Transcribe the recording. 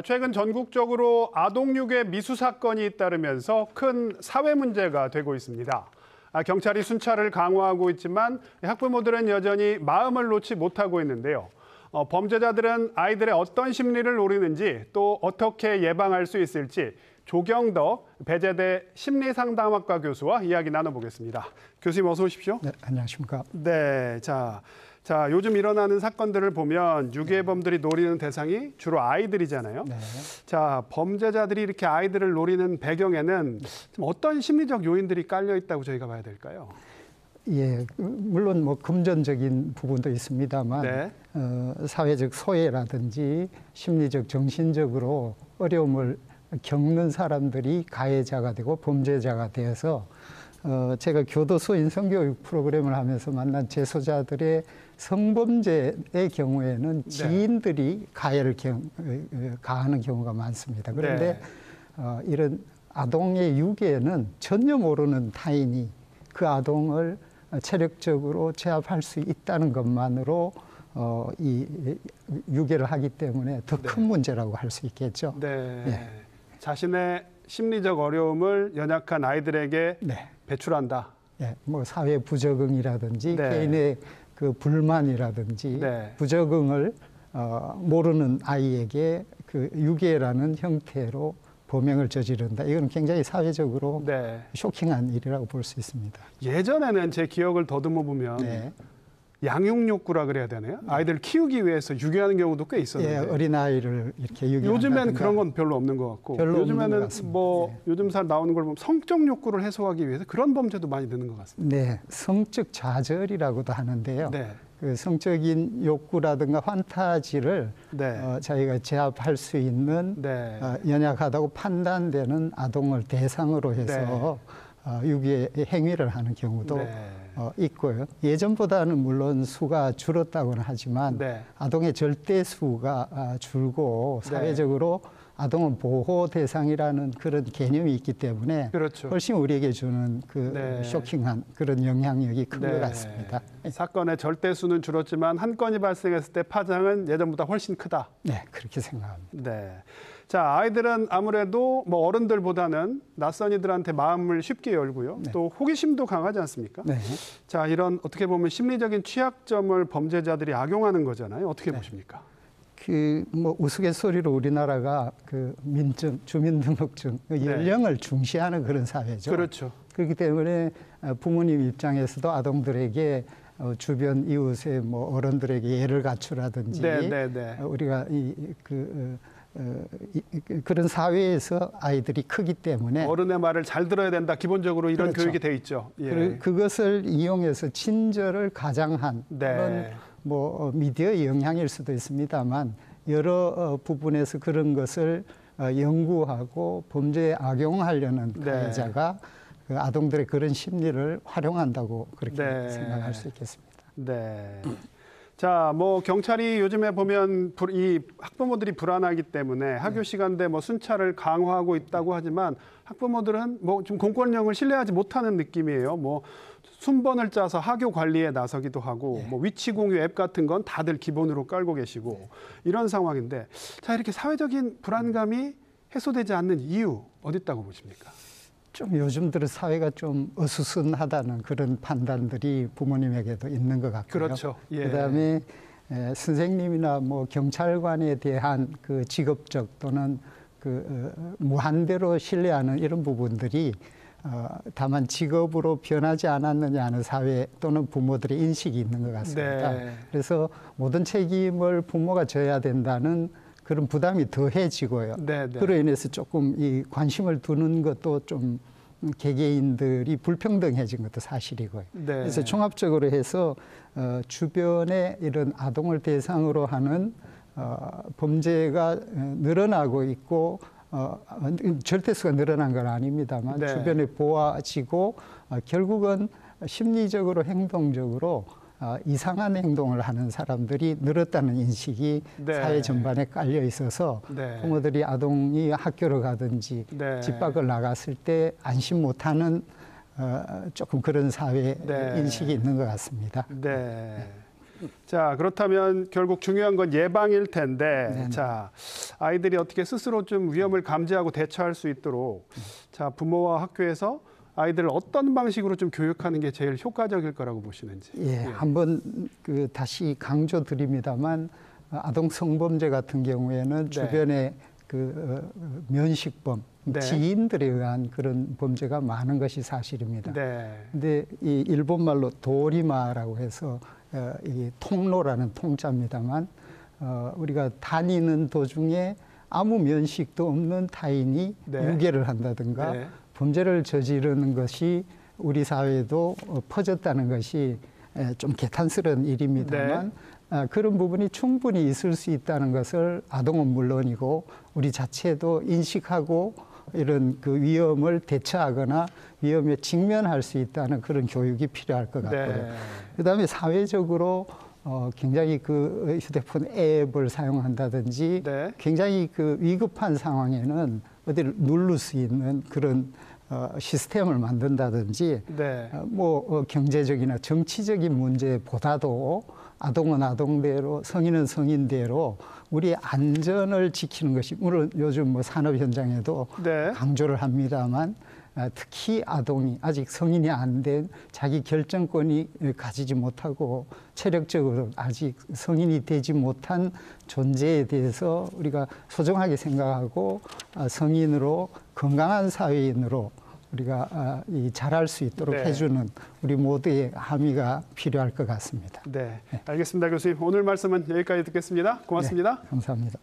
최근 전국적으로 아동유괴 미수 사건이 잇따르면서 큰 사회 문제가 되고 있습니다. 경찰이 순찰을 강화하고 있지만 학부모들은 여전히 마음을 놓지 못하고 있는데요. 범죄자들은 아이들의 어떤 심리를 노리는지 또 어떻게 예방할 수 있을지 조경덕 배재대 심리상담학과 교수와 이야기 나눠보겠습니다. 교수님 어서 오십시오. 네, 안녕하십니까. 네, 자, 요즘 일어나는 사건들을 보면 유괴범들이 노리는 대상이 주로 아이들이잖아요. 네. 자, 범죄자들이 이렇게 아이들을 노리는 배경에는 좀 어떤 심리적 요인들이 깔려 있다고 저희가 봐야 될까요? 예, 물론 뭐 금전적인 부분도 있습니다만 네. 사회적 소외라든지 심리적, 정신적으로 어려움을 겪는 사람들이 가해자가 되고 범죄자가 되어서 제가 교도소 인성교육 프로그램을 하면서 만난 재소자들의 성범죄의 경우에는 지인들이 가해를 가하는 경우가 많습니다. 그런데 이런 아동의 유괴는 전혀 모르는 타인이 그 아동을 체력적으로 제압할 수 있다는 것만으로 이 유괴를 하기 때문에 더 큰 문제라고 할 수 있겠죠. 네. 예. 자신의 심리적 어려움을 연약한 아이들에게 배출한다. 예, 뭐 사회 부적응이라든지 개인의 그 불만이라든지 부적응을 모르는 아이에게 그 유괴라는 형태로 범행을 저지른다. 이건 굉장히 사회적으로 쇼킹한 일이라고 볼 수 있습니다. 예전에는 제 기억을 더듬어 보면 양육 욕구라 그래야 되나요? 아이들 키우기 위해서 유괴하는 경우도 꽤 있었는데. 예, 어린아이를 이렇게 유괴한다든가. 요즘엔 그런 건 별로 없는 것 같고. 요즘에는 뭐 요즘 살 나오는 걸 보면 성적 욕구를 해소하기 위해서 그런 범죄도 많이 드는 것 같습니다. 네, 성적 좌절이라고도 하는데요. 그 성적인 욕구라든가 환타지를 자기가 제압할 수 있는 연약하다고 판단되는 아동을 대상으로 해서 유괴 행위를 하는 경우도 있고요. 예전보다는 물론 수가 줄었다고는 하지만 아동의 절대 수가 줄고 사회적으로 아동은 보호 대상이라는 그런 개념이 있기 때문에 훨씬 우리에게 주는 그 쇼킹한 그런 영향력이 큰 것 같습니다. 사건의 절대 수는 줄었지만 한 건이 발생했을 때 파장은 예전보다 훨씬 크다. 네, 그렇게 생각합니다. 네. 자, 아이들은 아무래도 뭐 어른들보다는 낯선 이들한테 마음을 쉽게 열고요. 또 호기심도 강하지 않습니까? 자, 이런 어떻게 보면 심리적인 취약점을 범죄자들이 악용하는 거잖아요. 어떻게 보십니까? 그 뭐 우스갯소리로 우리나라가 그 민증, 주민등록증 연령을 중시하는 그런 사회죠. 그렇죠. 그렇기 때문에 부모님 입장에서도 아동들에게 주변 이웃의 뭐 어른들에게 예를 갖추라든지 우리가 그런 사회에서 아이들이 크기 때문에 어른의 말을 잘 들어야 된다. 기본적으로 이런 교육이 돼 있죠. 그것을 이용해서 친절을 가장한 그런 뭐 미디어의 영향일 수도 있습니다만 여러 부분에서 그런 것을 연구하고 범죄에 악용하려는 가해자가 그 아동들의 그런 심리를 활용한다고 그렇게 생각할 수 있겠습니다. 자, 뭐 경찰이 요즘에 보면 이 학부모들이 불안하기 때문에 학교 시간대 뭐 순찰을 강화하고 있다고 하지만 학부모들은 뭐 좀 공권력을 신뢰하지 못하는 느낌이에요. 뭐 순번을 짜서 학교 관리에 나서기도 하고 뭐 위치 공유 앱 같은 건 다들 기본으로 깔고 계시고 이런 상황인데 자, 이렇게 사회적인 불안감이 해소되지 않는 이유 어디 있다고 보십니까? 좀 요즘 들어 사회가 좀 어수선하다는 그런 판단들이 부모님에게도 있는 것 같고요. 그다음에 선생님이나 뭐 경찰관에 대한 그 직업적 또는 그 무한대로 신뢰하는 이런 부분들이 다만 직업으로 변하지 않았느냐 하는 사회 또는 부모들의 인식이 있는 것 같습니다. 그래서 모든 책임을 부모가 져야 된다는 그런 부담이 더해지고요. 그로 인해서 조금 이 관심을 두는 것도 좀 개개인들이 불평등해진 것도 사실이고요. 그래서 종합적으로 해서 주변에 이런 아동을 대상으로 하는 범죄가 늘어나고 있고 절대수가 늘어난 건 아닙니다만 주변에 보아지고 결국은 심리적으로 행동적으로 이상한 행동을 하는 사람들이 늘었다는 인식이 사회 전반에 깔려 있어서 부모들이 아동이 학교를 가든지 집 밖을 나갔을 때 안심 못하는 조금 그런 사회 인식이 있는 것 같습니다. 자, 그렇다면 결국 중요한 건 예방일 텐데 자, 아이들이 어떻게 스스로 좀 위험을 감지하고 대처할 수 있도록 자, 부모와 학교에서 아이들을 어떤 방식으로 좀 교육하는 게 제일 효과적일 거라고 보시는지. 예, 한번 다시 강조드립니다만 아동 성범죄 같은 경우에는 주변에 면식범, 지인들에 의한 그런 범죄가 많은 것이 사실입니다. 근데 이 일본 말로 도리마라고 해서 이 통로라는 통자입니다만 우리가 다니는 도중에 아무 면식도 없는 타인이 유괴를 한다든가 범죄를 저지르는 것이 우리 사회에도 퍼졌다는 것이 좀 개탄스러운 일입니다만 그런 부분이 충분히 있을 수 있다는 것을 아동은 물론이고 우리 자체도 인식하고 이런 그 위험을 대처하거나 위험에 직면할 수 있다는 그런 교육이 필요할 것 같고요. 그다음에 사회적으로 굉장히 그 휴대폰 앱을 사용한다든지 굉장히 그 위급한 상황에는 어디를 누를 수 있는 그런 시스템을 만든다든지 경제적이나 정치적인 문제보다도 아동은 아동대로 성인은 성인대로 우리의 안전을 지키는 것이 물론 요즘 뭐 산업 현장에도 강조를 합니다만 특히 아동이 아직 성인이 안 된 자기 결정권이 가지지 못하고 체력적으로 아직 성인이 되지 못한 존재에 대해서 우리가 소중하게 생각하고 성인으로 건강한 사회인으로 우리가 자랄 수 있도록 해주는 우리 모두의 함의가 필요할 것 같습니다. 네, 알겠습니다, 교수님. 오늘 말씀은 여기까지 듣겠습니다. 고맙습니다. 감사합니다.